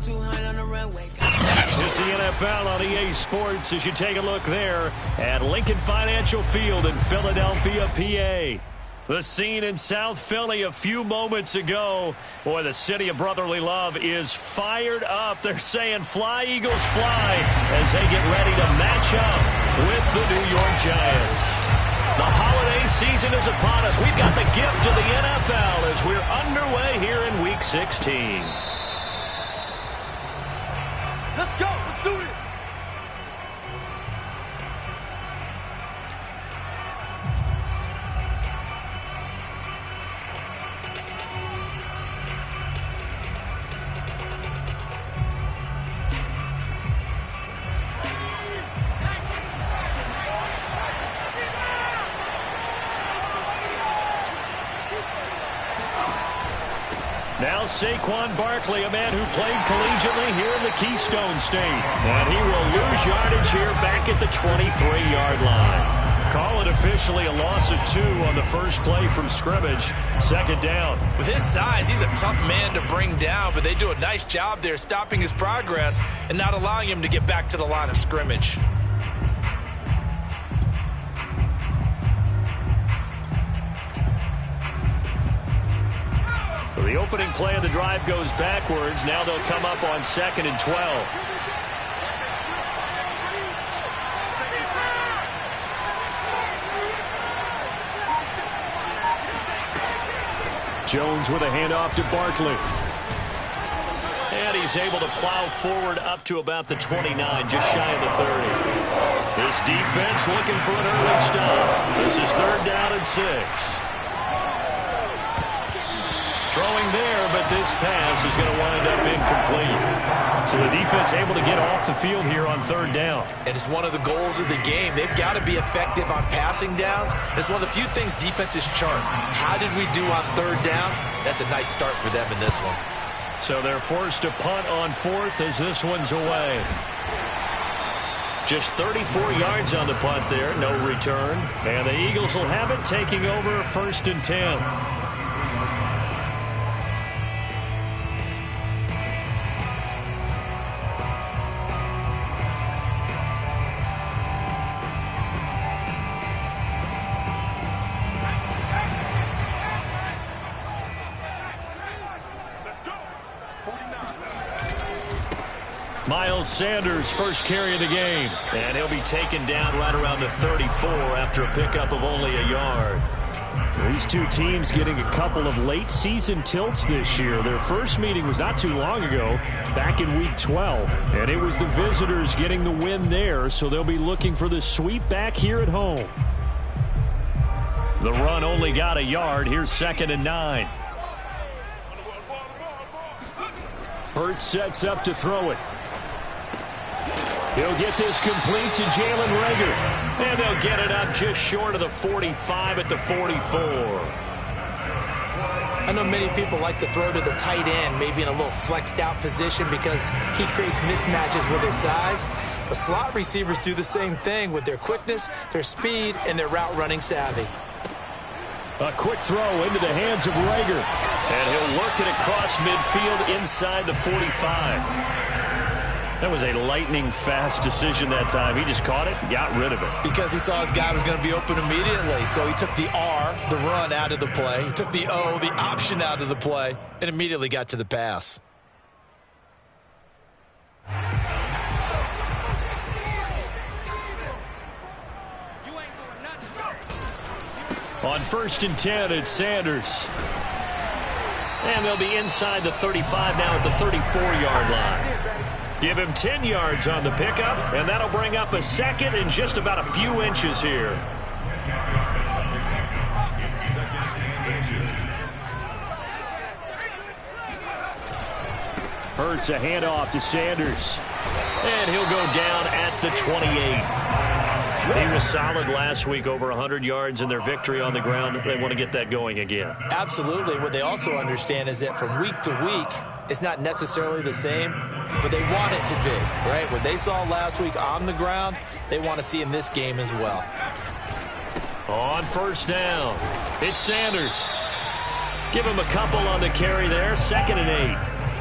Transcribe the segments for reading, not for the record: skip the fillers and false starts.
It's the NFL on EA Sports as you take a look there at Lincoln Financial Field in Philadelphia, PA. The scene in South Philly a few moments ago. Boy, the city of brotherly love is fired up. They're saying, "Fly, Eagles, fly," as they get ready to match up with the New York Giants. The holiday season is upon us. We've got the gift of the NFL as we're underway here in Week 16. Let's go. Let's do this. Now Saquon Barkley, a man who played collegiately here in the Keystone State. And he will lose yardage here back at the 23-yard line. Call it officially a loss of 2 on the first play from scrimmage. Second down. With his size, he's a tough man to bring down, but they do a nice job there stopping his progress and not allowing him to get back to the line of scrimmage. So the opening play of the drive goes backwards. Now they'll come up on 2nd and 12. Jones with a handoff to Barkley. And he's able to plow forward up to about the 29, just shy of the 30. His defense looking for an early stop. This is 3rd down and 6. Throwing there, but this pass is going to wind up incomplete. So the defense able to get off the field here on 3rd down. And it's one of the goals of the game. They've got to be effective on passing downs. It's one of the few things defenses chart. How did we do on 3rd down? That's a nice start for them in this one. So they're forced to punt on 4th as this one's away. Just 34 yards on the punt there, no return. And the Eagles will have it, taking over 1st and 10. Miles Sanders, first carry of the game. And he'll be taken down right around the 34 after a pickup of only a yard. These two teams getting a couple of late season tilts this year. Their first meeting was not too long ago, back in Week 12. And it was the visitors getting the win there, so they'll be looking for the sweep back here at home. The run only got a yard. Here's 2nd and 9. Hurts sets up to throw it. He'll get this complete to Jalen Reagor. And they'll get it up just short of the 45 at the 44. I know many people like to throw to the tight end, maybe in a little flexed out position because he creates mismatches with his size. But slot receivers do the same thing with their quickness, their speed, and their route running savvy. A quick throw into the hands of Reagor. And he'll work it across midfield inside the 45. That was a lightning-fast decision that time. He just caught it and got rid of it. Because he saw his guy was going to be open immediately. So he took the R, the run, out of the play. He took the O, the option, out of the play, and immediately got to the pass. On 1st and 10, it's Sanders. And they'll be inside the 35 now at the 34-yard line. Give him 10 yards on the pickup, and that'll bring up a 2nd and just about a few inches here. Hurts a handoff to Sanders. And he'll go down at the 28. He was solid last week, over 100 yards in their victory on the ground. They want to get that going again. Absolutely. What they also understand is that from week to week, it's not necessarily the same, but they want it to be, right? What they saw last week on the ground, they want to see in this game as well. On 1st down, it's Sanders. Give him a couple on the carry there, 2nd and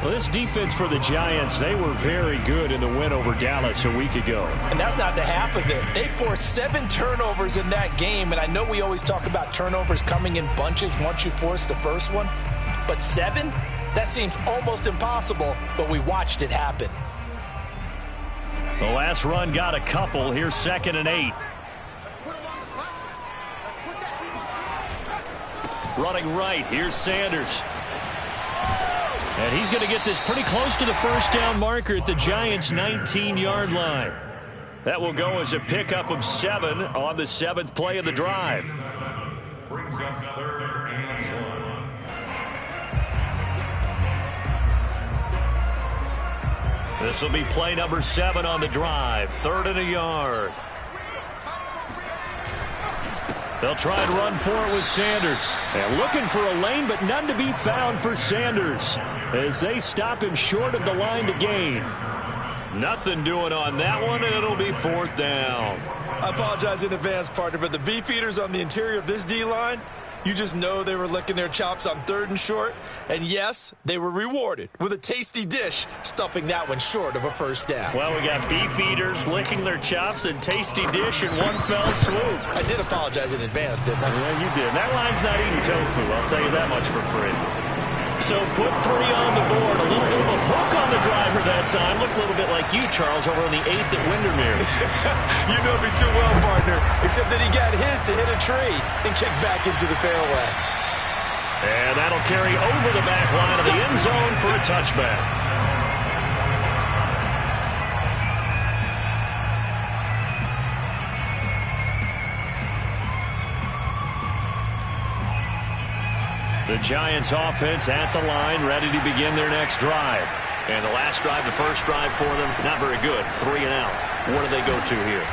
8. Well, this defense for the Giants, they were very good in the win over Dallas a week ago. And that's not the half of it. They forced 7 turnovers in that game, and I know we always talk about turnovers coming in bunches once you force the first one, but 7? That seems almost impossible, but we watched it happen. The last run got a couple. Here's 2nd and 8. Running right, here's Sanders. And he's going to get this pretty close to the first down marker at the Giants' 19-yard line. That will go as a pickup of 7 on the 7th play of the drive. Brings up 3rd and 1. This will be play number 7 on the drive. 3rd and a yard. They'll try and run for it with Sanders. And looking for a lane, but none to be found for Sanders as they stop him short of the line to gain. Nothing doing on that one, and it'll be 4th down. I apologize in advance, partner, but the beefeaters on the interior of this D-line, you just know they were licking their chops on 3rd and short. And yes, they were rewarded with a tasty dish, stuffing that one short of a first down. Well, we got beefeaters licking their chops and tasty dish in one fell swoop. I did apologize in advance, didn't I? Yeah, you did. That line's not eating tofu, I'll tell you that much for free. So put 3 on the board. A little bit of a hook on the driver that time. Looked a little bit like you, Charles, over on the 8th at Windermere. You know me too well, partner, except that he got his to hit a tree and kick back into the fairway. And that'll carry over the back line of the end zone for a touchback. The Giants offense at the line, ready to begin their next drive. And the last drive, the first drive for them, not very good. 3 and out. What do they go to here?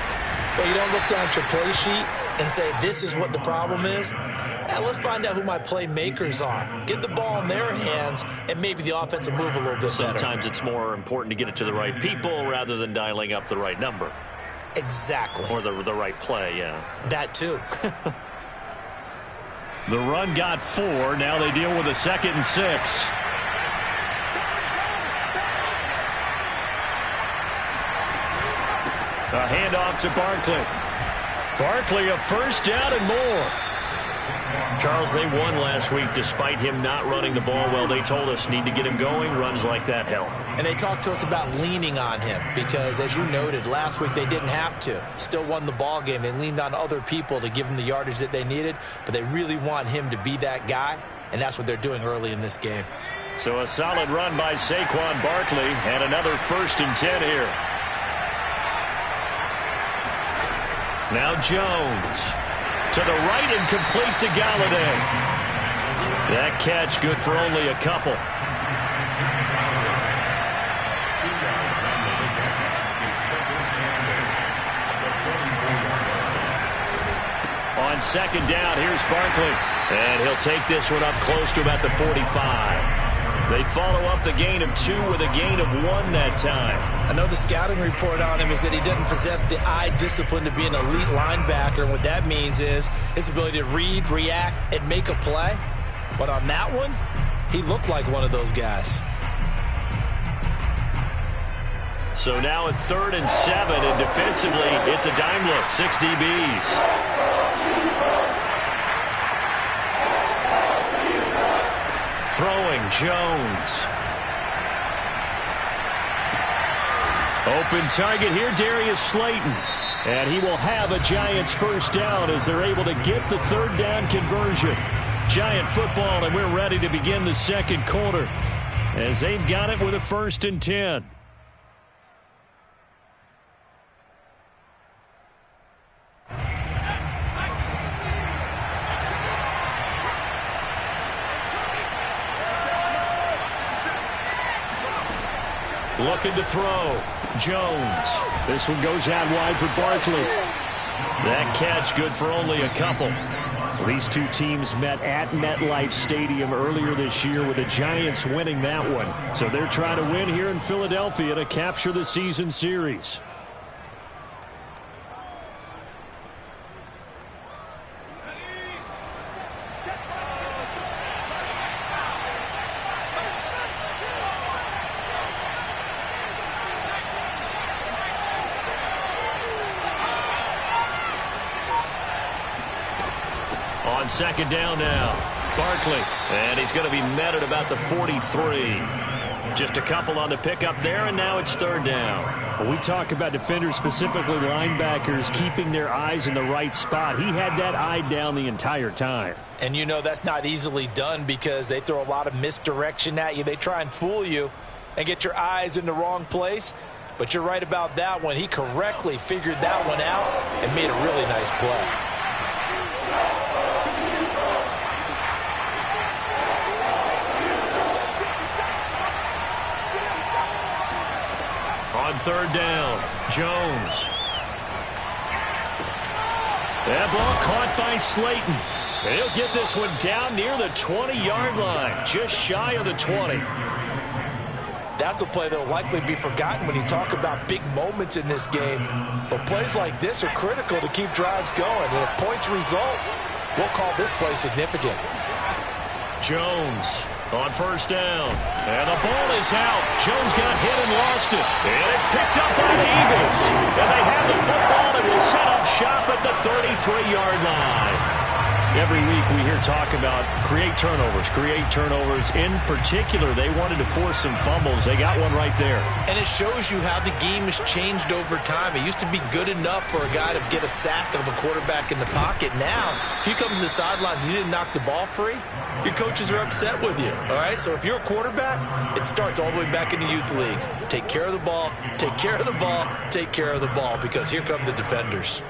Well, you don't look down at your play sheet and say, this is what the problem is. Now, let's find out who my playmakers are. Get the ball in their hands, and maybe the offense will move a little bit better. Sometimes it's more important to get it to the right people rather than dialing up the right number. Exactly. Or the right play, yeah. That too. The run got 4. Now they deal with a 2nd and 6. A handoff to Barkley. Barkley, a first down and more. Charles, they won last week despite him not running the ball well. They told us need to get him going. Runs like that help. And they talked to us about leaning on him because, as you noted, last week they didn't have to. Still won the ball game. They leaned on other people to give them the yardage that they needed, but they really want him to be that guy, and that's what they're doing early in this game. So a solid run by Saquon Barkley, and another 1st and 10 here. Now Jones. To the right and complete to Galladay. That catch good for only a couple. On 2nd down, here's Barkley. And he'll take this one up close to about the 45. They follow up the gain of 2 with a gain of 1 that time. I know the scouting report on him is that he doesn't possess the eye discipline to be an elite linebacker, and what that means is his ability to read, react, and make a play. But on that one, he looked like one of those guys. So now at 3rd and 7, and defensively, it's a dime look, 6 DBs. Throwing, Jones. Open target here, Darius Slayton. And he will have a Giants first down as they're able to get the 3rd down conversion. Giant football, and we're ready to begin the 2nd quarter as they've got it with a 1st and 10. Looking to throw. Jones. This one goes out wide for Barkley. That catch good for only a couple. These two teams met at MetLife Stadium earlier this year with the Giants winning that one. So they're trying to win here in Philadelphia to capture the season series. On second down now, Barkley. And he's going to be met at about the 43. Just a couple on the pickup there, and now it's third down. Well, we talk about defenders, specifically linebackers, keeping their eyes in the right spot. He had that eye down the entire time. And you know that's not easily done because they throw a lot of misdirection at you. They try and fool you and get your eyes in the wrong place. But you're right about that one. He correctly figured that one out and made a really nice play. On third down, Jones. That ball caught by Slayton. He'll get this one down near the 20-yard line, just shy of the 20. That's a play that will likely be forgotten when you talk about big moments in this game. But plays like this are critical to keep drives going. And if points result, we'll call this play significant. Jones on first down. And the ball is out. Jones got hit and lost it. And it's picked up by the Eagles. And they have the football and will set up shop at the 33-yard line. Every week we hear talk about create turnovers. In particular, they wanted to force some fumbles. They got one right there. And it shows you how the game has changed over time. It used to be good enough for a guy to get a sack of a quarterback in the pocket. Now, if you come to the sidelines and you didn't knock the ball free, your coaches are upset with you. All right? So if you're a quarterback, it starts all the way back in the youth leagues. Take care of the ball, take care of the ball, take care of the ball, because here come the defenders.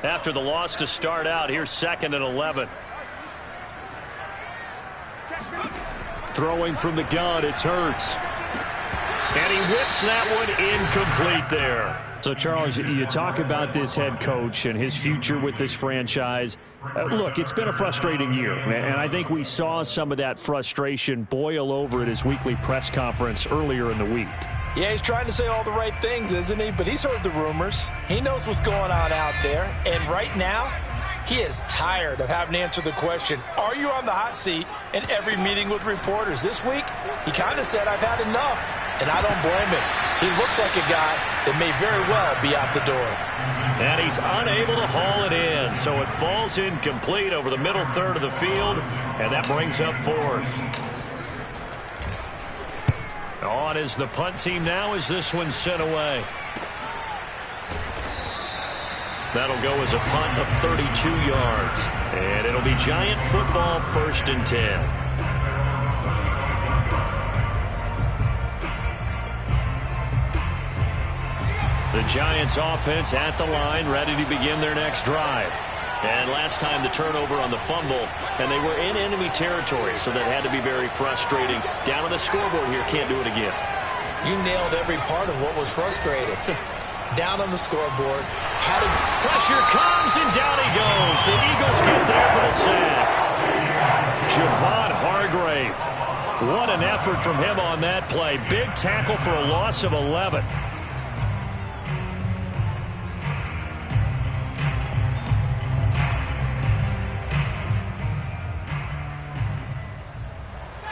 After the loss to start out, here's 2nd and 11. Throwing from the gun, it's Hurts. And he whips that one incomplete there. So, Charles, you talk about this head coach and his future with this franchise. Look, it's been a frustrating year, and I think we saw some of that frustration boil over at his weekly press conference earlier in the week. Yeah, he's trying to say all the right things, isn't he? But he's heard the rumors. He knows what's going on out there. And right now, he is tired of having to answer the question, are you on the hot seat, in every meeting with reporters. This week, he kind of said, I've had enough. And I don't blame him. He looks like a guy that may very well be out the door. And he's unable to haul it in. So it falls incomplete over the middle third of the field. And that brings up 4th. On is the punt team now as this one's sent away. That'll go as a punt of 32 yards. And it'll be Giant football, 1st and 10. The Giants offense at the line, ready to begin their next drive. And last time the turnover on the fumble, and they were in enemy territory, so that had to be very frustrating. Down on the scoreboard here, can't do it again. You nailed every part of what was frustrating. Down on the scoreboard. Pressure comes, and down he goes. The Eagles get there for the sack. Javon Hargrave. What an effort from him on that play. Big tackle for a loss of 11.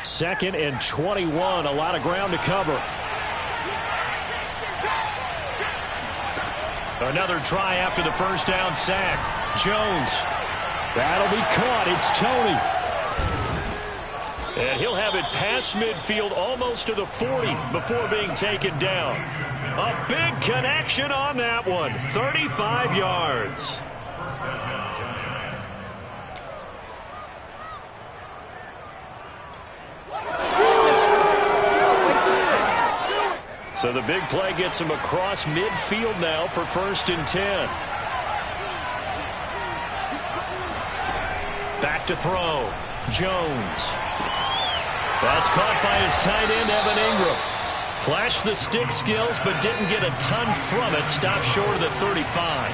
Second and 21, a lot of ground to cover. Another try after the first down sack. Jones. That'll be caught. It's Tony. And he'll have it past midfield almost to the 40 before being taken down. A big connection on that one. 35 yards. So the big play gets him across midfield now for 1st and 10. Back to throw. Jones. That's caught by his tight end, Evan Ingram. Flashed the stick skills, but didn't get a ton from it. Stopped short of the 35.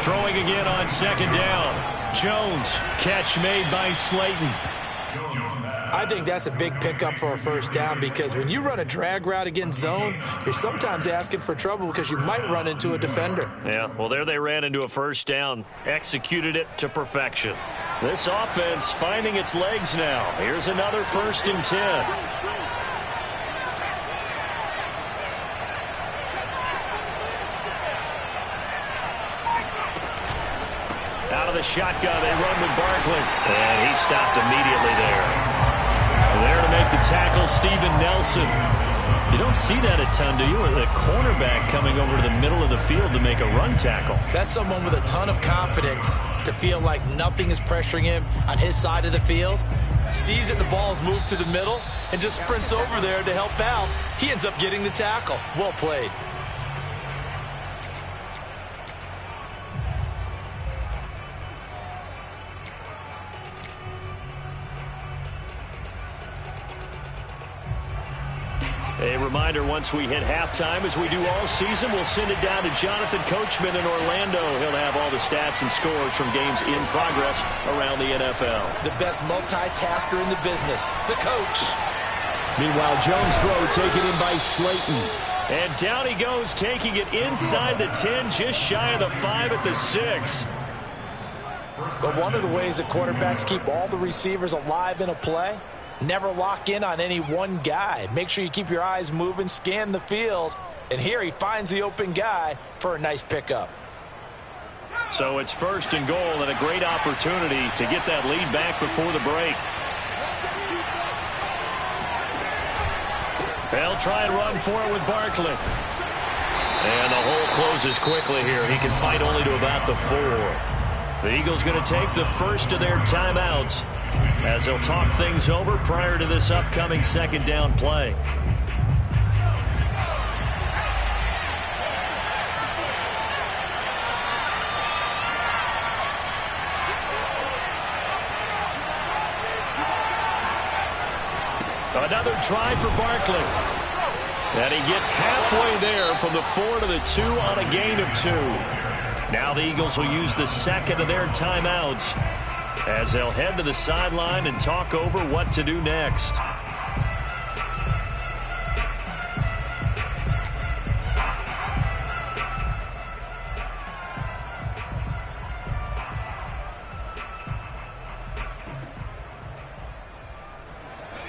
Throwing again on 2nd down. Jones. Catch made by Slayton. I think that's a big pickup for a 1st down, because when you run a drag route against zone, you're sometimes asking for trouble because you might run into a defender. Yeah, well, there they ran into a 1st down. Executed it to perfection. This offense finding its legs now. Here's another 1st and 10. Out of the shotgun, they run with Barkley. And he stopped immediately there. There to make the tackle, Steven Nelson. You don't see that a ton, do you? Or the cornerback coming over to the middle of the field to make a run tackle. That's someone with a ton of confidence to feel like nothing is pressuring him on his side of the field. Sees that the ball's moved to the middle and just sprints over there to help out. He ends up getting the tackle. Well played. A reminder, once we hit halftime, as we do all season, we'll send it down to Jonathan Coachman in Orlando. He'll have all the stats and scores from games in progress around the NFL. The best multitasker in the business, the coach. Meanwhile, Jones' throw taken in by Slayton. And down he goes, taking it inside the 10, just shy of the 5 at the 6. But one of the ways that quarterbacks keep all the receivers alive in a play, never lock in on any one guy. Make sure you keep your eyes moving, scan the field. And here he finds the open guy for a nice pickup. So it's 1st and goal and a great opportunity to get that lead back before the break. They'll try and run for it with Barkley. And the hole closes quickly here. He can fight only to about the 4. The Eagles going to take the first of their timeouts as they'll talk things over prior to this upcoming 2nd down play. Another try for Barkley. And he gets halfway there from the 4 to the 2 on a gain of 2. Now the Eagles will use the 2nd of their timeouts as they'll head to the sideline and talk over what to do next.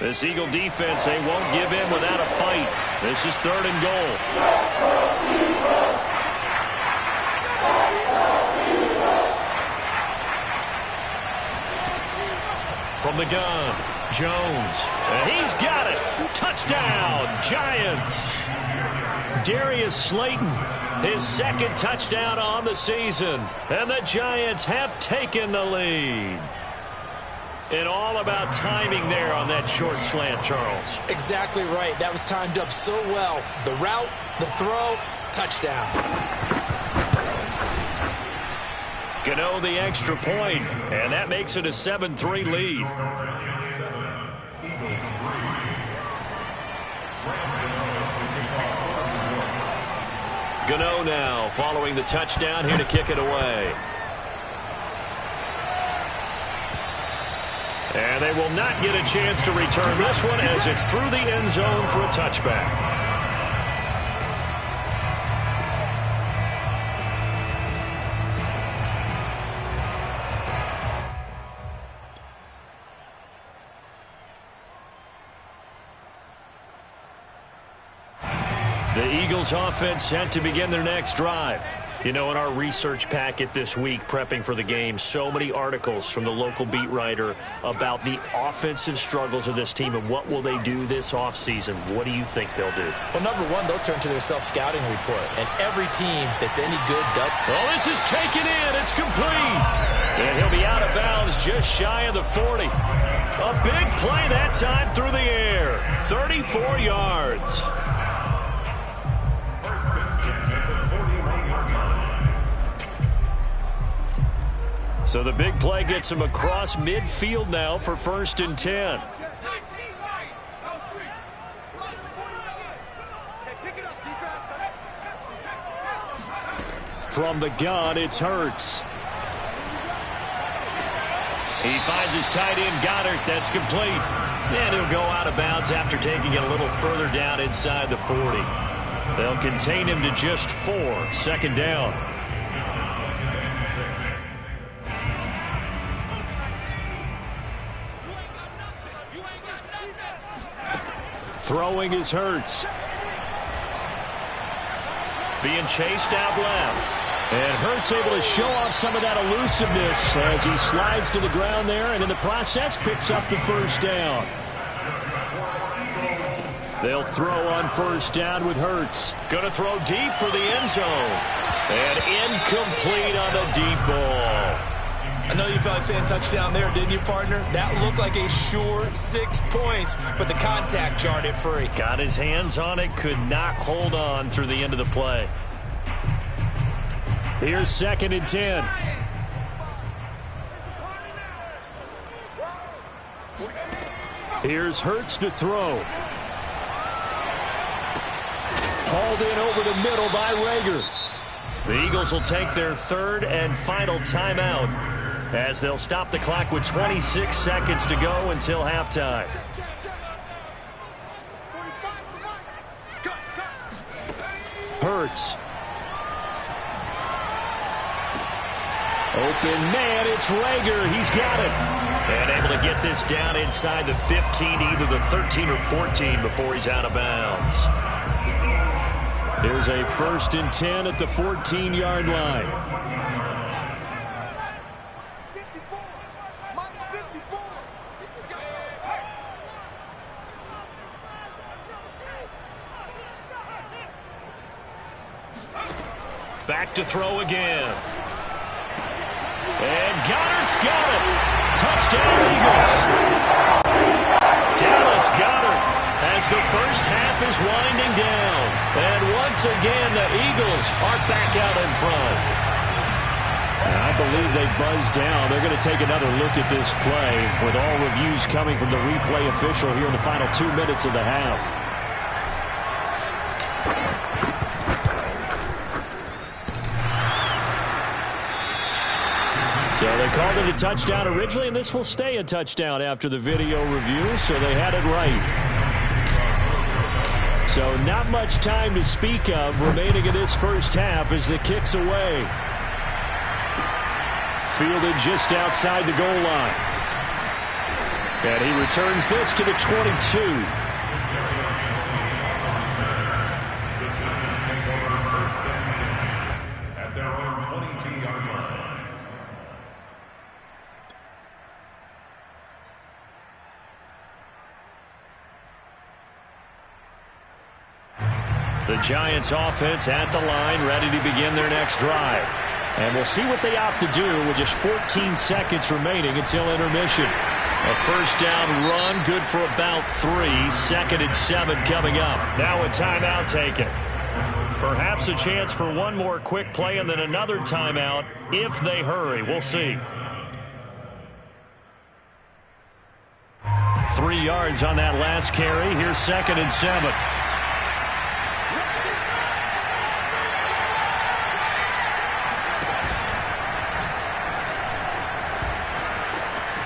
This Eagle defense, they won't give in without a fight. This is 3rd and goal. From the gun, Jones. And he's got it. Touchdown, Giants. Darius Slayton, his 2nd touchdown on the season. And the Giants have taken the lead. And all about timing there on that short slant, Charles. Exactly right. That was timed up so well. The route, the throw, touchdown. Gano the extra point, and that makes it a 7-3 lead. Gano now following the touchdown here to kick it away. And they will not get a chance to return this one as it's through the end zone for a touchback. The Eagles offense set to begin their next drive. You know, in our research packet this week, prepping for the game, so many articles from the local beat writer about the offensive struggles of this team and what will they do this offseason. What do you think they'll do? Well, number one, they'll turn to their self-scouting report. And every team that's any good does. Oh, this is taken in. It's complete. And he'll be out of bounds just shy of the 40. A big play that time through the air. 34 yards. So the big play gets him across midfield now for 1st and 10. From the gun, it's Hurts. He finds his tight end, Goddard. That's complete. And he'll go out of bounds after taking it a little further down inside the 40. They'll contain him to just 4. 2nd down. Throwing is Hurts. Being chased out left. And Hurts able to show off some of that elusiveness as he slides to the ground there, and in the process picks up the first down. They'll throw on first down with Hurts. Going to throw deep for the end zone. And incomplete on the deep ball. I know you felt like saying touchdown there, didn't you, partner? That looked like a sure 6 points, but the contact jarred it free. Got his hands on it, could not hold on through the end of the play. Here's 2nd and 10. Here's Hurts to throw. Hauled in over the middle by Rager. The Eagles will take their 3rd and final timeout as they'll stop the clock with 26 seconds to go until halftime. Hurts. Open man, it's Rager. He's got it. And able to get this down inside the 15, either the 13 or 14 before he's out of bounds. Here's a 1st and 10 at the 14-yard line. Back to throw again. And Goddard's got it. Touchdown, Eagles. Dallas Goedert as the first half is winding down. And once again, the Eagles are back out in front. And I believe they buzzed down. They're going to take another look at this play with all reviews coming from the replay official here in the final 2 minutes of the half. So they called it a touchdown originally, and this will stay a touchdown after the video review, so they had it right. So not much time to speak of remaining in this first half as the kick's away. Fielded just outside the goal line. And he returns this to the 22. At their own 22-yard line. The Giants offense at the line, ready to begin their next drive. And we'll see what they opt to do with just 14 seconds remaining until intermission. A first down run, good for about 3. 2nd and 7 coming up. Now a timeout taken. Perhaps a chance for one more quick play and then another timeout if they hurry. We'll see. 3 yards on that last carry. Here's 2nd and 7.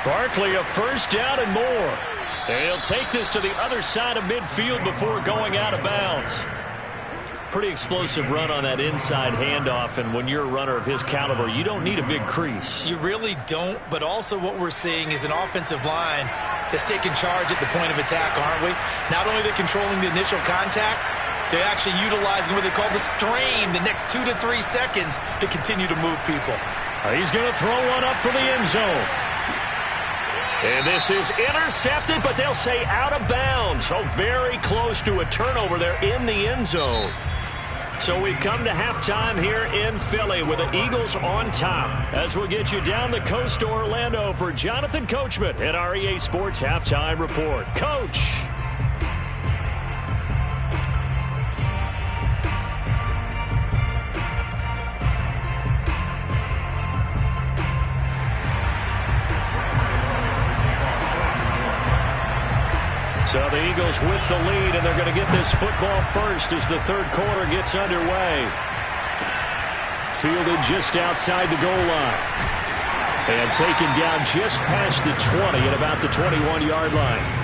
Barkley, a first down and more. And he'll take this to the other side of midfield before going out of bounds. Pretty explosive run on that inside handoff, and when you're a runner of his caliber, you don't need a big crease. You really don't, but also what we're seeing is an offensive line that's taking charge at the point of attack, aren't we? Not only are they controlling the initial contact, they're actually utilizing what they call the strain, the next 2 to 3 seconds to continue to move people. He's going to throw one up for the end zone. And this is intercepted, but they'll say out of bounds. So very close to a turnover there in the end zone. So we've come to halftime here in Philly with the Eagles on top. As we'll get you down the coast to Orlando for Jonathan Coachman at our EA Sports Halftime Report. Coach. So the Eagles with the lead, and they're going to get this football first as the third quarter gets underway. Fielded just outside the goal line. And taken down just past the 20 at about the 21-yard line.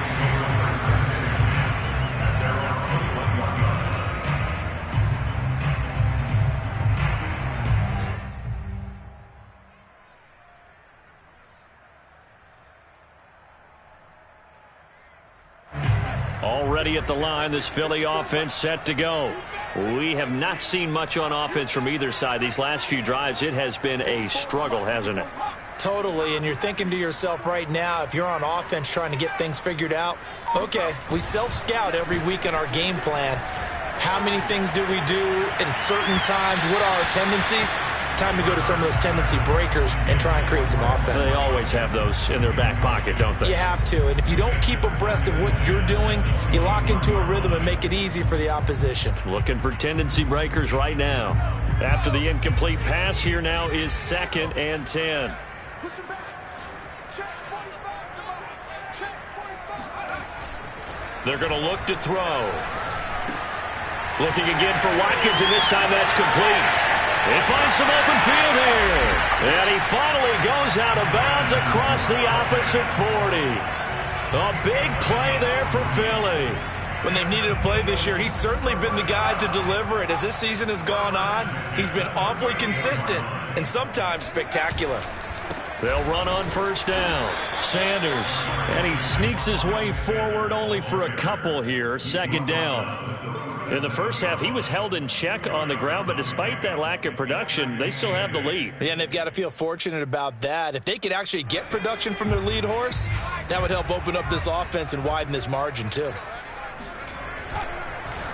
Already at the line, this Philly offense set to go. We have not seen much on offense from either side. These last few drives, it has been a struggle, hasn't it? Totally, and you're thinking to yourself right now, if you're on offense trying to get things figured out, okay, we self-scout every week in our game plan. How many things do we do at certain times? What are our tendencies? Time to go to some of those tendency breakers and try and create some offense. They always have those in their back pocket, don't they? You have to, and if you don't keep abreast of what you're doing, you lock into a rhythm and make it easy for the opposition. Looking for tendency breakers right now. After the incomplete pass, here now is 2nd and 10. Push him back. Check 45. Check 45. They're going to look to throw. Looking again for Watkins, and this time that's complete. He finds some open field here. And he finally goes out of bounds across the opposite 40. A big play there for Philly. When they've needed a play this year, he's certainly been the guy to deliver it. As this season has gone on, he's been awfully consistent and sometimes spectacular. They'll run on 1st down. Sanders. And he sneaks his way forward only for a couple here. 2nd down. In the first half, he was held in check on the ground, but despite that lack of production, they still have the lead. Yeah, and they've got to feel fortunate about that. If they could actually get production from their lead horse, that would help open up this offense and widen this margin, too.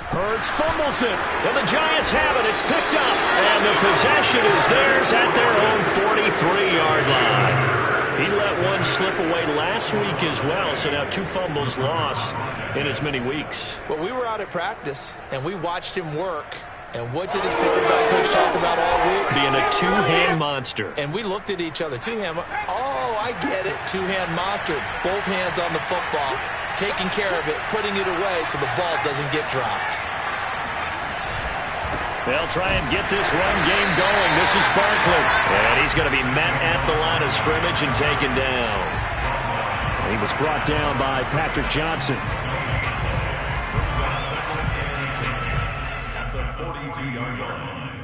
Hurts fumbles it, and the Giants have it. It's picked up, and the possession is theirs at their own 43-yard line. He let one slip away last week as well, so now 2 fumbles lost in as many weeks. Well, we were out at practice, and we watched him work. And what did his quarterback coach talk about all week? Being a two-hand monster. And we looked at each other. Two-hand. Oh, I get it. Two-hand monster. Both hands on the football, taking care of it, putting it away so the ball doesn't get dropped. They'll try and get this run game going. This is Barkley. And he's going to be met at the line of scrimmage and taken down. He was brought down by Patrick Johnson. At the 42-yard line.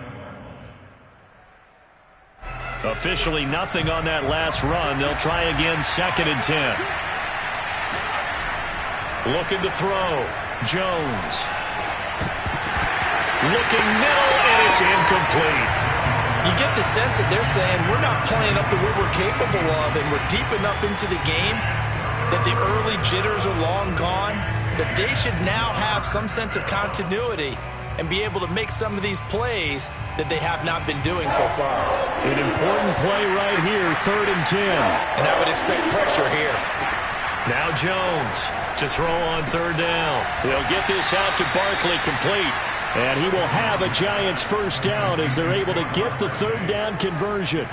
Officially nothing on that last run. They'll try again 2nd and 10. Looking to throw. Jones. Looking middle, and it's incomplete. You get the sense that they're saying we're not playing up to what we're capable of, and we're deep enough into the game that the early jitters are long gone, that they should now have some sense of continuity and be able to make some of these plays that they have not been doing so far. An important play right here, 3rd and 10. And I would expect pressure here. Now Jones to throw on 3rd down. They'll get this out to Barkley, complete. And he will have a Giants 1st down as they're able to get the 3rd down conversion.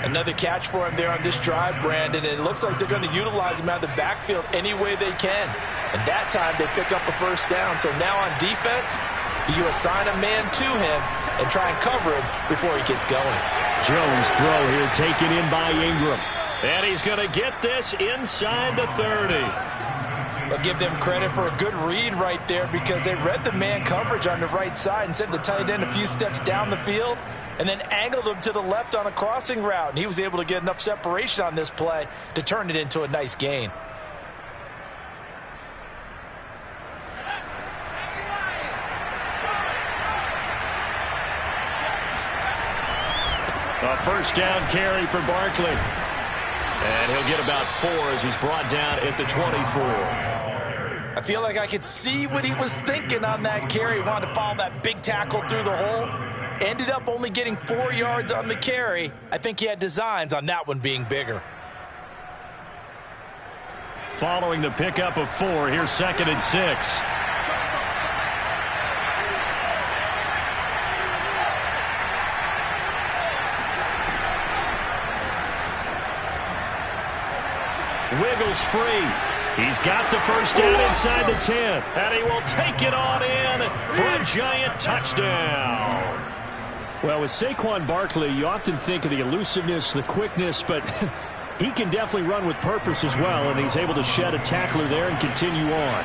Another catch for him there on this drive, Brandon. And it looks like they're going to utilize him out of the backfield any way they can. And that time they pick up a 1st down. So now on defense, you assign a man to him and try and cover him before he gets going. Jones throw here taken in by Ingram. And he's going to get this inside the 30. I'll give them credit for a good read right there because they read the man coverage on the right side and sent the tight end a few steps down the field and then angled him to the left on a crossing route. And he was able to get enough separation on this play to turn it into a nice gain. A 1st down carry for Barkley. And he'll get about 4 as he's brought down at the 24. I feel like I could see what he was thinking on that carry. Wanted to follow that big tackle through the hole. Ended up only getting 4 yards on the carry. I think he had designs on that one being bigger. Following the pickup of 4, here's 2nd and 6. Wiggles free. He's got the 1st down inside the 10. And he will take it on in for a Giant touchdown. Well, with Saquon Barkley, you often think of the elusiveness, the quickness, but he can definitely run with purpose as well, and he's able to shed a tackler there and continue on.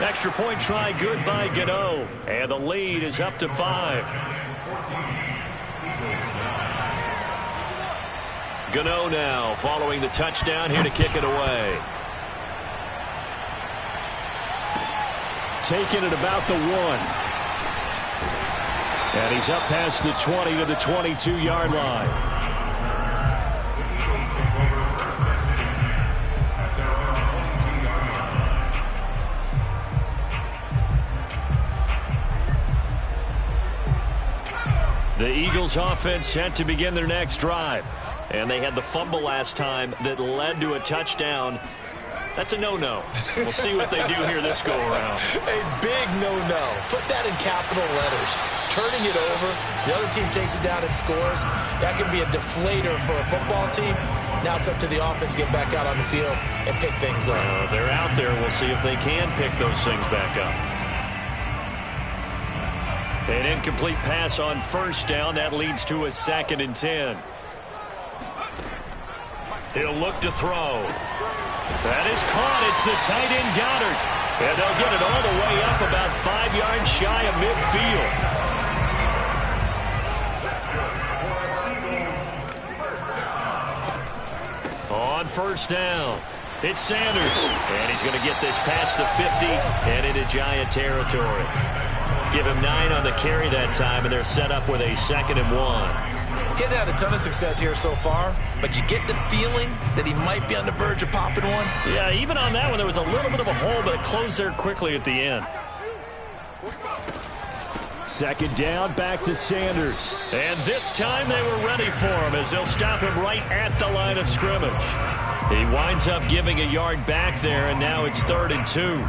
Extra point try good by Gano. And the lead is up to 5. Gano now following the touchdown here to kick it away. Taking it about the 1. And he's up past the 20 to the 22-yard line. The Eagles offense set to begin their next drive. And they had the fumble last time that led to a touchdown. That's a no-no. We'll see what they do here this go-around. A big no-no. Put that in capital letters. Turning it over, the other team takes it down and scores. That can be a deflator for a football team. Now it's up to the offense to get back out on the field and pick things up. They're out there. We'll see if they can pick those things back up. An incomplete pass on first down. That leads to a 2nd and 10. He'll look to throw. That is caught. It's the tight end Goddard. And they'll get it all the way up about 5 yards shy of midfield. On first down, it's Sanders. And he's going to get this past the 50 and into Giant territory. Give him 9 on the carry that time, and they're set up with a 2nd and 1. Getting had a ton of success here so far, but you get the feeling that he might be on the verge of popping one. Yeah, even on that one, there was a little bit of a hole, but it closed there quickly at the end. 2nd down, back to Sanders. And this time they were ready for him as they'll stop him right at the line of scrimmage. He winds up giving a yard back there, and now it's 3rd and 2.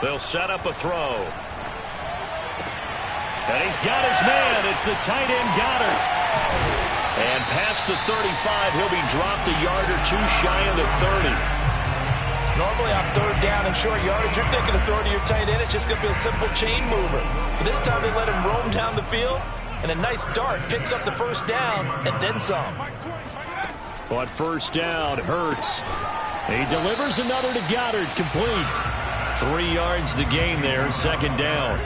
They'll set up a throw. And he's got his man. It's the tight end Goddard. And past the 35, he'll be dropped a yard or 2 shy of the 30. Normally on 3rd down and short yardage, you're thinking of throw to your tight end. It's just going to be a simple chain mover. But this time they let him roam down the field, and a nice dart picks up the 1st down and then some. On first down, Hurts. He delivers another to Goddard, complete. 3 yards the gain there, 2nd down.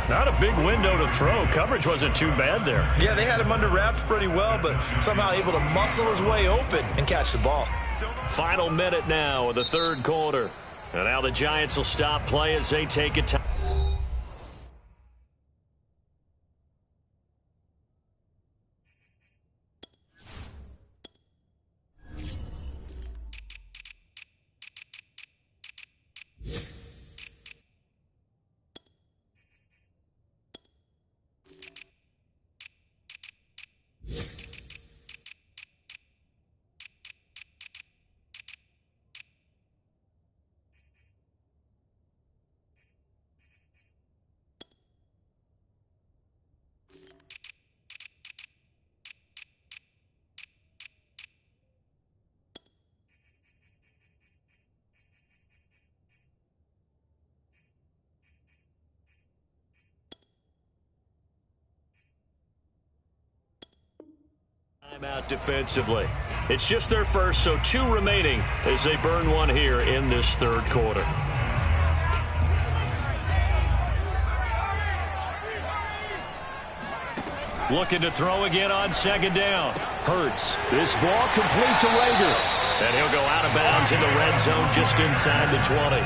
Not a big window to throw. Coverage wasn't too bad there. Yeah, they had him under wraps pretty well, but somehow able to muscle his way open and catch the ball. Final minute now of the 3rd quarter. And now the Giants will stop play as they take a time. Out defensively. It's just their first, so 2 remaining as they burn one here in this 3rd quarter. Looking to throw again on 2nd down. Hurts. This ball complete to Rager. And he'll go out of bounds in the red zone just inside the 20.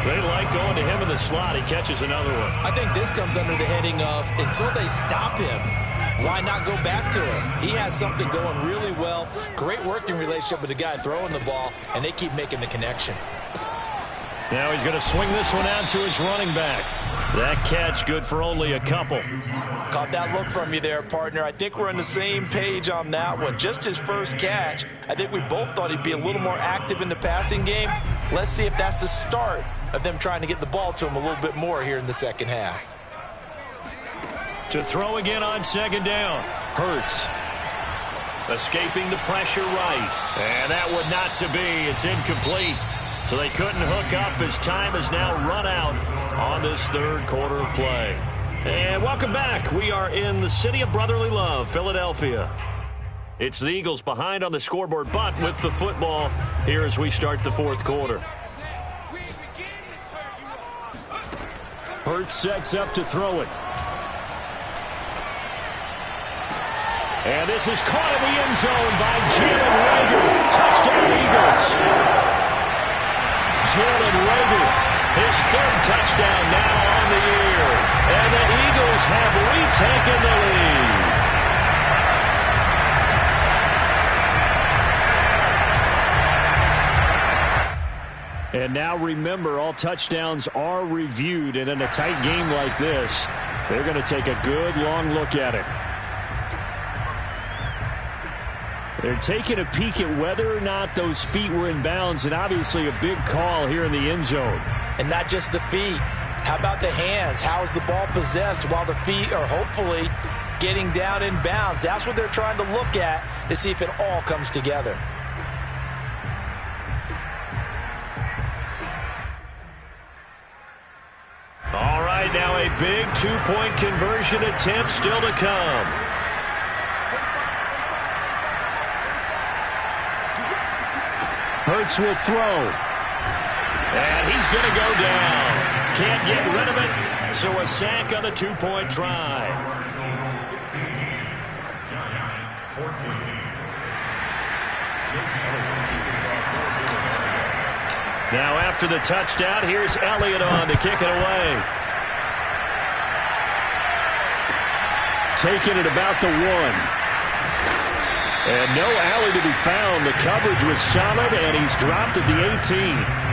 They like going to him in the slot. He catches another one. I think this comes under the heading of until they stop him, why not go back to him? He has something going really well. Great working relationship with the guy throwing the ball, and they keep making the connection. Now he's going to swing this one out to his running back. That catch good for only a couple. Caught that look from you there, partner. I think we're on the same page on that one. Just his first catch. I think we both thought he'd be a little more active in the passing game. Let's see if that's the start of them trying to get the ball to him a little bit more here in the 2nd half. To throw again on 2nd down. Hurts. Escaping the pressure right. And that would not to be. It's incomplete. So they couldn't hook up as time has now run out on this 3rd quarter of play. And welcome back. We are in the city of brotherly love, Philadelphia. It's the Eagles behind on the scoreboard, but with the football here as we start the fourth quarter. Hurts sets up to throw it. And this is caught in the end zone by Jalen Reagor. Touchdown, Eagles. Jalen Reagor, his third touchdown now on the year. And the Eagles have retaken the lead. And now remember, all touchdowns are reviewed, and in a tight game like this, they're going to take a good long look at it. They're taking a peek at whether or not those feet were in bounds, and obviously a big call here in the end zone. And not just the feet. How about the hands? How is the ball possessed while the feet are hopefully getting down in bounds? That's what they're trying to look at to see if it all comes together. All right, now a big two-point conversion attempt still to come. Hurts will throw. And he's going to go down. Can't get rid of it, so a sack on the two-point try. Now after the touchdown, here's Elliott on to kick it away. Taking it about the 1. And no alley to be found. The coverage was solid, and he's dropped at the 18.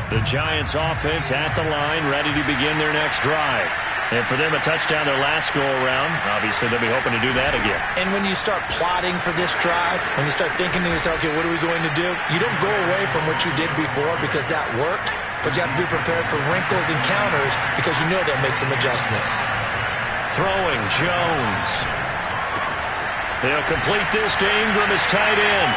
The Giants offense at the line, ready to begin their next drive. And for them, a touchdown their last go-around. Obviously, they'll be hoping to do that again. And when you start plotting for this drive, when you start thinking to yourself, okay, what are we going to do? You don't go away from what you did before because that worked, but you have to be prepared for wrinkles and counters because you know they'll make some adjustments. Throwing, Jones. They'll complete this to Ingram as tight end.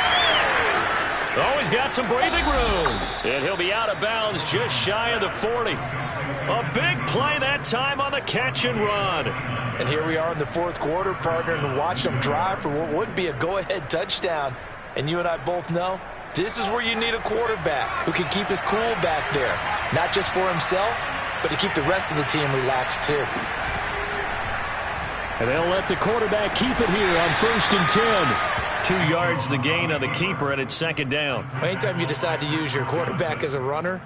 Oh, he's got some breathing room. And he'll be out of bounds just shy of the 40. A big play that time on the catch and run. And here we are in the fourth quarter, partner, and watch them drive for what would be a go-ahead touchdown. And you and I both know this is where you need a quarterback who can keep his cool back there. Not just for himself, but to keep the rest of the team relaxed too. And they'll let the quarterback keep it here on 1st and 10. 2 yards the gain on the keeper, and it's second down. Anytime you decide to use your quarterback as a runner,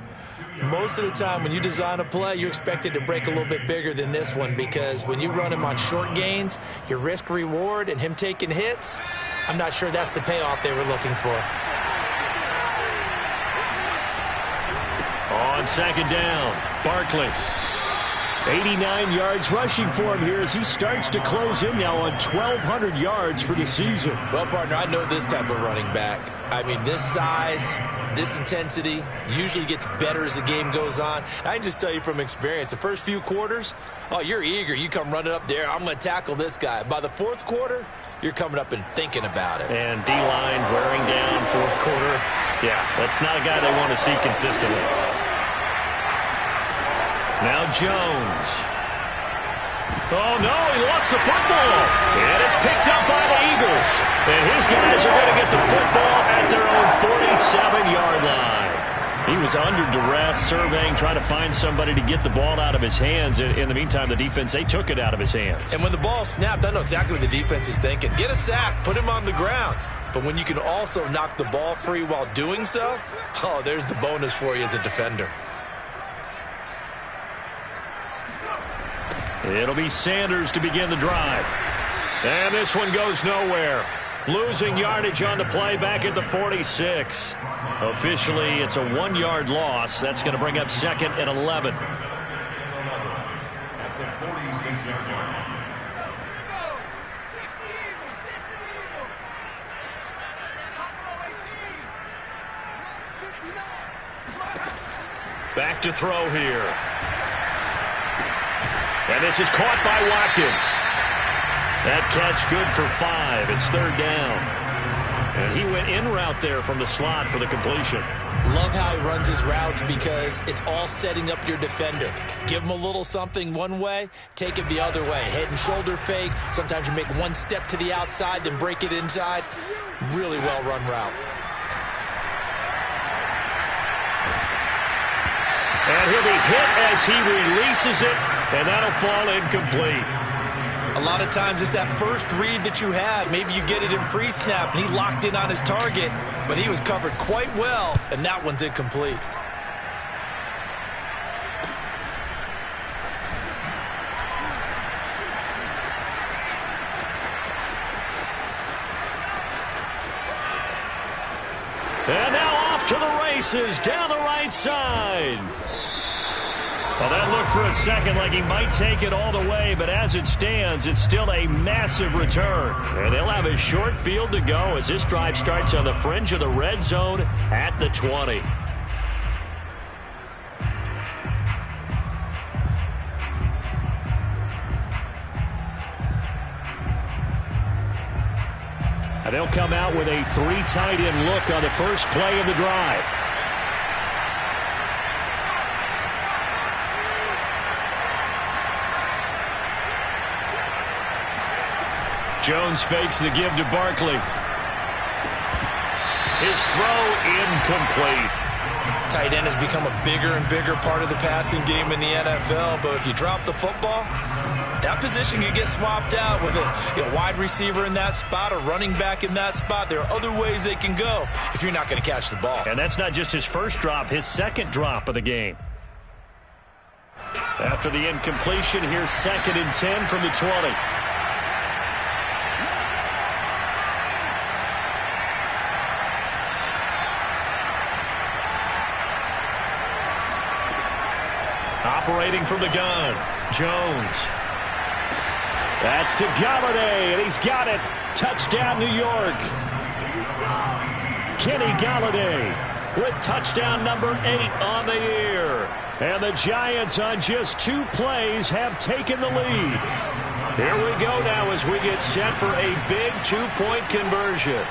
most of the time when you design a play, you expect it to break a little bit bigger than this one because when you run him on short gains, your risk-reward and him taking hits, I'm not sure that's the payoff they were looking for. On second down, Barkley. 89 yards rushing for him here as he starts to close in now on 1,200 yards for the season. Well, partner, I know this type of running back. I mean, this size, this intensity usually gets better as the game goes on. I can just tell you from experience, the first few quarters, oh, you're eager. You come running up there, I'm going to tackle this guy. By the fourth quarter, you're coming up and thinking about it. And D-line wearing down fourth quarter. Yeah, that's not a guy they want to see consistently. Now Jones. Oh, no, he lost the football. And it's picked up by the Eagles. And his guys are going to get the football at their own 47-yard line. He was under duress, surveying, trying to find somebody to get the ball out of his hands. In the meantime, the defense, they took it out of his hands. And when the ball snapped, I know exactly what the defense is thinking. Get a sack, put him on the ground. But when you can also knock the ball free while doing so, oh, there's the bonus for you as a defender. It'll be Sanders to begin the drive. And this one goes nowhere. Losing yardage on the play back at the 46. Officially, it's a 1-yard loss. That's going to bring up second and 11. At the 46-yard line. Back to throw here. And this is caught by Watkins. That catch good for 5. It's third down. And he went in route there from the slot for the completion. Love how he runs his routes because it's all setting up your defender. Give him a little something one way, take it the other way. Head and shoulder fake. Sometimes you make one step to the outside, then break it inside. Really well-run route. And he'll be hit as he releases it, and that'll fall incomplete. A lot of times it's that first read that you have. Maybe you get it in pre-snap, and he locked in on his target, but he was covered quite well, and that one's incomplete. And now off to the races down the right side. Well, that looked for a second like he might take it all the way, but as it stands, it's still a massive return. And they'll have a short field to go as this drive starts on the fringe of the red zone at the 20. And they'll come out with a 3 tight end look on the first play of the drive. Jones fakes the give to Barkley. His throw incomplete. Tight end has become a bigger and bigger part of the passing game in the NFL, but if you drop the football, that position can get swapped out with a wide receiver in that spot, a running back in that spot. There are other ways they can go if you're not going to catch the ball. And that's not just his first drop, his second drop of the game. After the incompletion, here's 2nd and 10 from the 20. Operating from the gun, Jones. That's to Galladay, and he's got it. Touchdown, New York. Kenny Galladay with touchdown number 8 on the year. And the Giants on just 2 plays have taken the lead. Here we go now as we get set for a big 2-point conversion.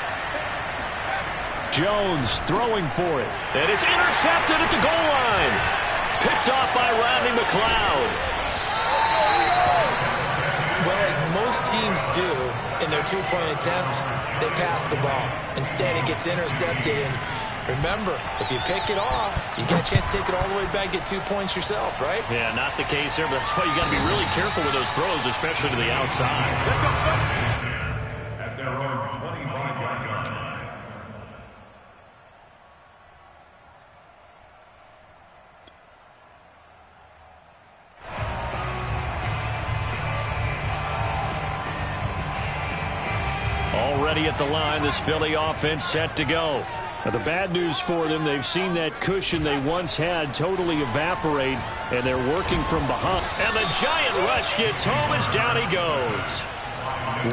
Jones throwing for it. And it's intercepted at the goal line. Picked off by Rodney McLeod. Whereas most teams do in their 2-point attempt, they pass the ball. Instead, it gets intercepted. And remember, if you pick it off, you get a chance to take it all the way back, get 2 points yourself, right? Yeah, not the case there, but that's why you got to be really careful with those throws, especially to the outside. Let's go. At their own 25-yard line. Already at the line, this Philly offense set to go. Now, the bad news for them, they've seen that cushion they once had totally evaporate, and they're working from behind. And the giant rush gets home as down he goes.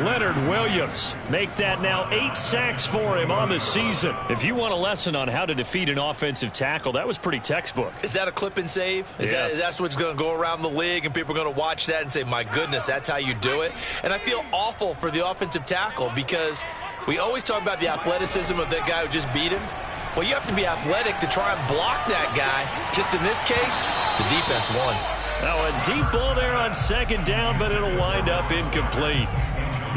Leonard Williams make that now 8 sacks for him on the season. If you want a lesson on how to defeat an offensive tackle, that was pretty textbook. Is that a clip and save? Yes. That's what's going to go around the league, and people are going to watch that and say, my goodness, that's how you do it? And I feel awful for the offensive tackle because we always talk about the athleticism of that guy who just beat him. Well, you have to be athletic to try and block that guy. Just in this case, the defense won. Now a deep ball there on 2nd down, but it'll wind up incomplete.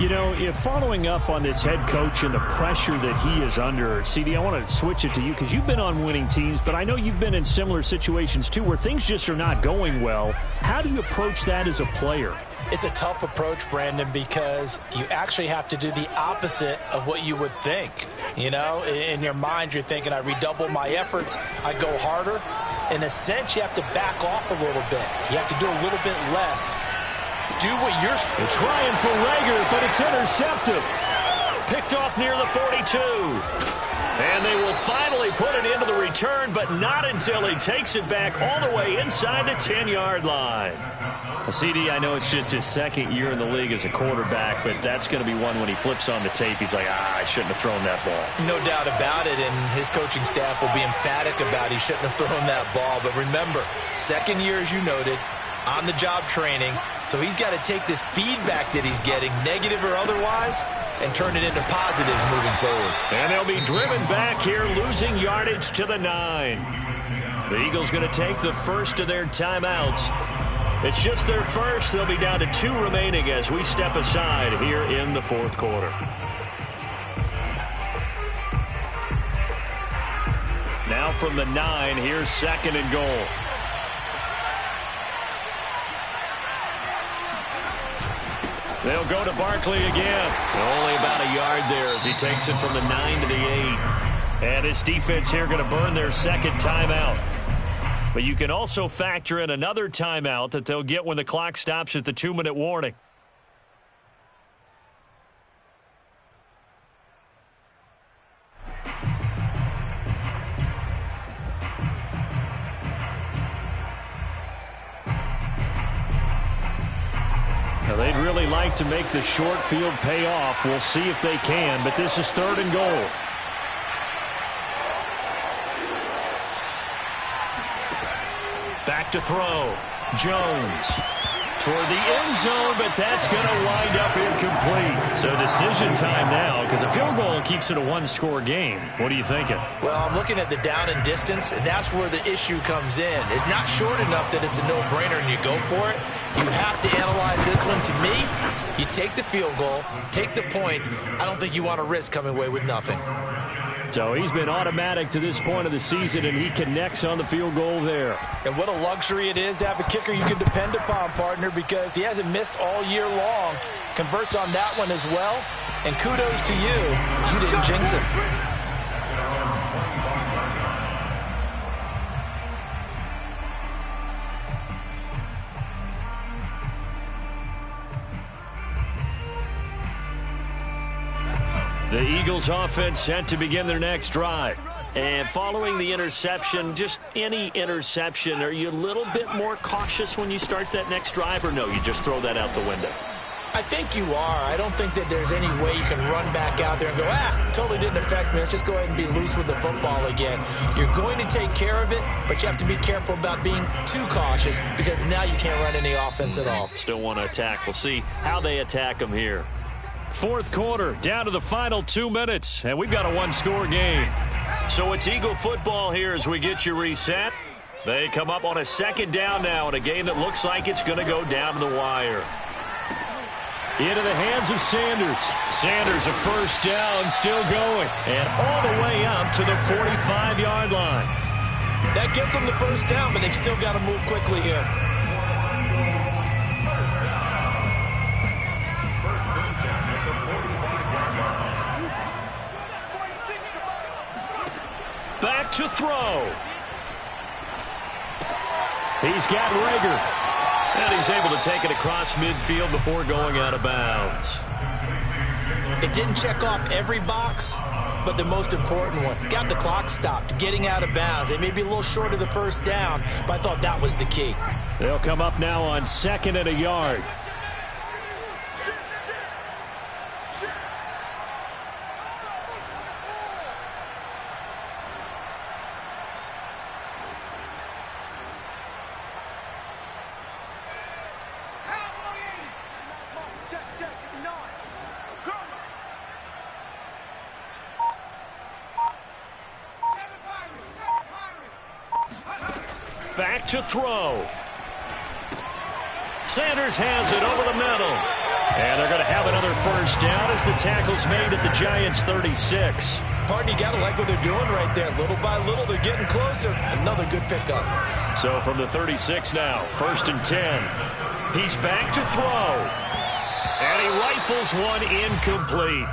You know, if following up on this head coach and the pressure that he is under, CD, I want to switch it to you because you've been on winning teams, but I know you've been in similar situations too where things just are not going well. How do you approach that as a player? It's a tough approach, Brandon, because you actually have to do the opposite of what you would think. You know, in your mind, you're thinking, I redouble my efforts, I go harder. In a sense, you have to back off a little bit. You have to do a little bit less. Do what you're trying for Rager, but it's intercepted. Picked off near the 42. And they will finally put it into the return, but not until he takes it back all the way inside the 10-yard line. CD, I know it's just his 2nd year in the league as a quarterback, but that's going to be one when he flips on the tape. He's like, I shouldn't have thrown that ball. No doubt about it, and his coaching staff will be emphatic about he shouldn't have thrown that ball. But remember, 2nd year, as you noted, on-the-job training, so he's got to take this feedback that he's getting, negative or otherwise, and turn it into positives moving forward. And they'll be driven back here, losing yardage to the 9. The Eagles going to take the first of their timeouts. It's just their first. They'll be down to 2 remaining as we step aside here in the fourth quarter. Now from the 9, here's 2nd and goal. They'll go to Barkley again. Only about a yard there as he takes it from the 9 to the 8. And his defense here going to burn their 2nd timeout. But you can also factor in another timeout that they'll get when the clock stops at the 2-minute warning. Now they'd really like to make the short field pay off. We'll see if they can, but this is 3rd and goal. Back to throw. Jones toward the end zone, but that's going to wind up incomplete. So decision time now, because a field goal keeps it a 1-score game. What are you thinking? Well, I'm looking at the down and distance, and that's where the issue comes in. It's not short enough that it's a no-brainer and you go for it. You have to analyze this one. To me, you take the field goal, take the points. I don't think you want to risk coming away with nothing. So he's been automatic to this point of the season, and he connects on the field goal there. And what a luxury it is to have a kicker you can depend upon, partner, because he hasn't missed all year long. Converts on that one as well. And kudos to you. You didn't jinx him. The Eagles offense set to begin their next drive. And following the interception, just any interception, are you a little bit more cautious when you start that next drive, or no, you just throw that out the window? I think you are. I don't think that there's any way you can run back out there and go, totally didn't affect me. Let's just go ahead and be loose with the football again. You're going to take care of it, but you have to be careful about being too cautious because now you can't run any offense at all. Still want to attack. We'll see how they attack them here. Fourth quarter, down to the final 2 minutes, and we've got a 1-score game. So it's Eagle football here as we get you reset. They come up on a 2nd down now in a game that looks like it's going to go down to the wire. Into the hands of Sanders. Sanders, a 1st down, still going, and all the way up to the 45-yard line. That gets them the 1st down, but they've still got to move quickly here. Back to throw. He's got Rager. And he's able to take it across midfield before going out of bounds. It didn't check off every box, but the most important one. Got the clock stopped, getting out of bounds. They may be a little short of the 1st down, but I thought that was the key. They'll come up now on 2nd and a yard. Back to throw. Sanders has it over the middle. And they're going to have another 1st down as the tackle's made at the Giants' 36. Partner, you got to like what they're doing right there. Little by little, they're getting closer. Another good pickup. So from the 36 now, 1st and 10. He's back to throw. And he rifles one incomplete.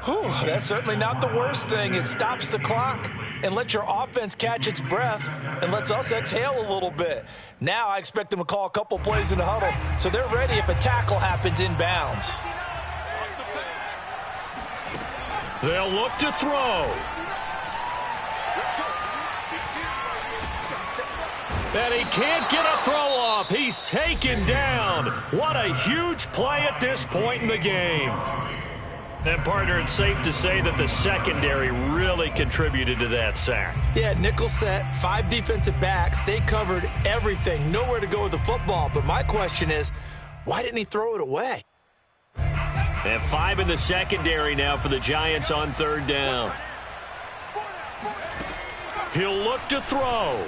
Whew, that's certainly not the worst thing. It stops the clock and lets your offense catch its breath and lets us exhale a little bit. Now I expect them to call a couple plays in the huddle, so they're ready if a tackle happens inbounds. They'll look to throw. And he can't get a throw off. He's taken down. What a huge play at this point in the game. And, partner, it's safe to say that the secondary really contributed to that sack. Yeah, nickel set, 5 defensive backs. They covered everything. Nowhere to go with the football. But my question is, why didn't he throw it away? And 5 in the secondary now for the Giants on 3rd down. He'll look to throw.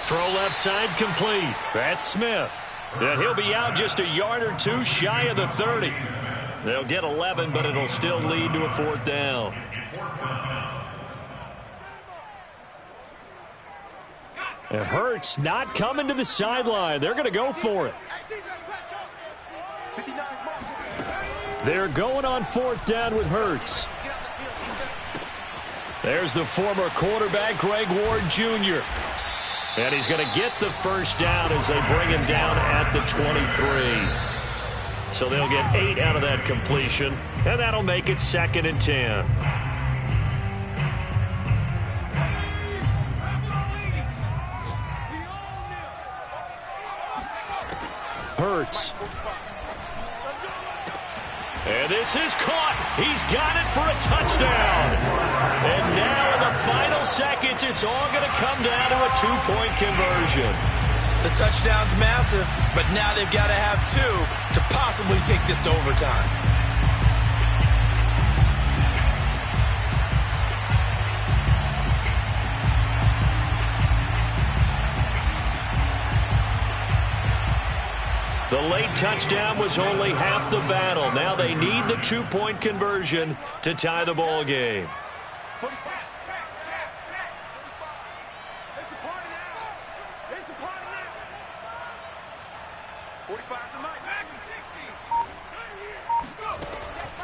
Throw left side complete. That's Smith. And he'll be out just a yard or two shy of the 30. They'll get 11, but it'll still lead to a 4th down. It hurts not coming to the sideline. They're going to go for it. They're going on 4th down with Hurts. There's the former quarterback, Greg Ward Jr. And he's going to get the 1st down as they bring him down at the 23. So they'll get 8 out of that completion, and that'll make it 2nd and 10. Hurts. And this is caught. He's got it for a touchdown. And now in the final seconds, it's all going to come down to a 2-point conversion. The touchdown's massive, but now they've got to have 2 to possibly take this to overtime. The late touchdown was only half the battle. Now they need the 2-point conversion to tie the ball game.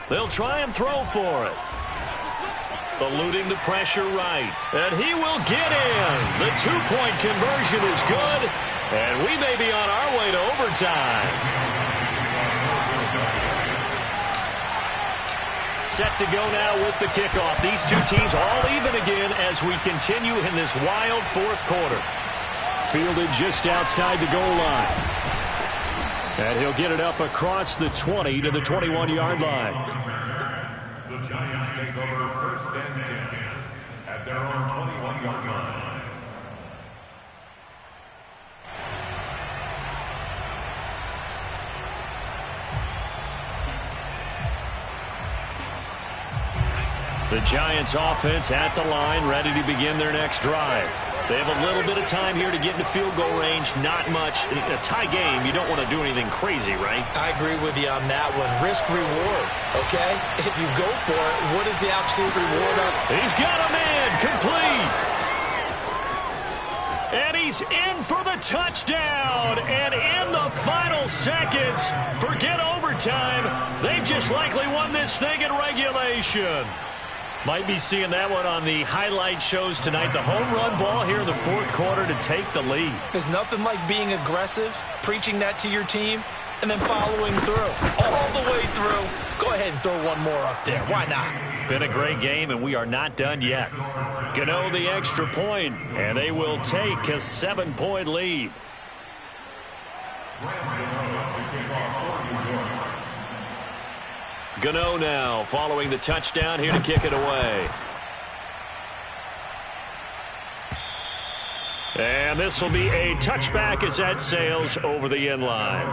They'll try and throw for it. Eluding the pressure right. And he will get in. The 2-point conversion is good. And we may be on our way to overtime. Set to go now with the kickoff. These two teams all even again as we continue in this wild 4th quarter. Fielded just outside the goal line. And he'll get it up across the 20 to the 21-yard line. The Giants take over 1st and 10 at their own 21-yard line. The Giants offense at the line, ready to begin their next drive. They have a little bit of time here to get into field goal range. Not much. In a tie game, you don't want to do anything crazy, right? I agree with you on that one. Risk reward, okay? If you go for it, what is the absolute reward of it? He's got a man complete. And he's in for the touchdown. And in the final seconds, forget overtime. They've just likely won this thing in regulation. Might be seeing that one on the highlight shows tonight. The home run ball here in the 4th quarter to take the lead. There's nothing like being aggressive, preaching that to your team, and then following through. All the way through. Go ahead and throw one more up there. Why not? Been a great game, and we are not done yet. Gano the extra point, and they will take a 7-point lead. Gano now following the touchdown here to kick it away. And this will be a touchback as that sails over the end line.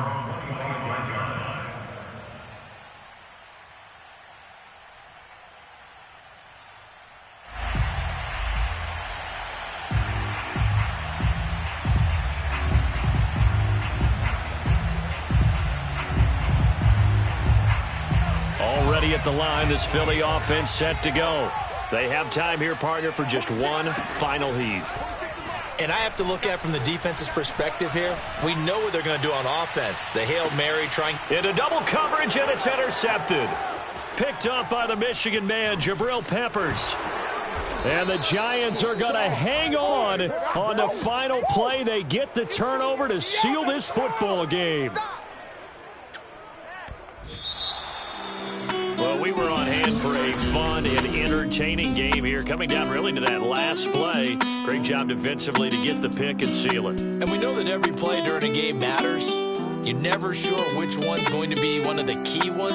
Already at the line, this Philly offense set to go. They have time here, partner, for just one final heave. And I have to look at from the defense's perspective here. We know what they're going to do on offense. The Hail Mary trying. Into double coverage, and it's intercepted. Picked up by the Michigan man, Jabril Peppers. And the Giants are going to hang on the final play. They get the turnover to seal this football game. Well, we were on hand for a fun and entertaining game here. Coming down really to that last play. Great job defensively to get the pick and seal it. And we know that every play during a game matters. You're never sure which one's going to be one of the key ones.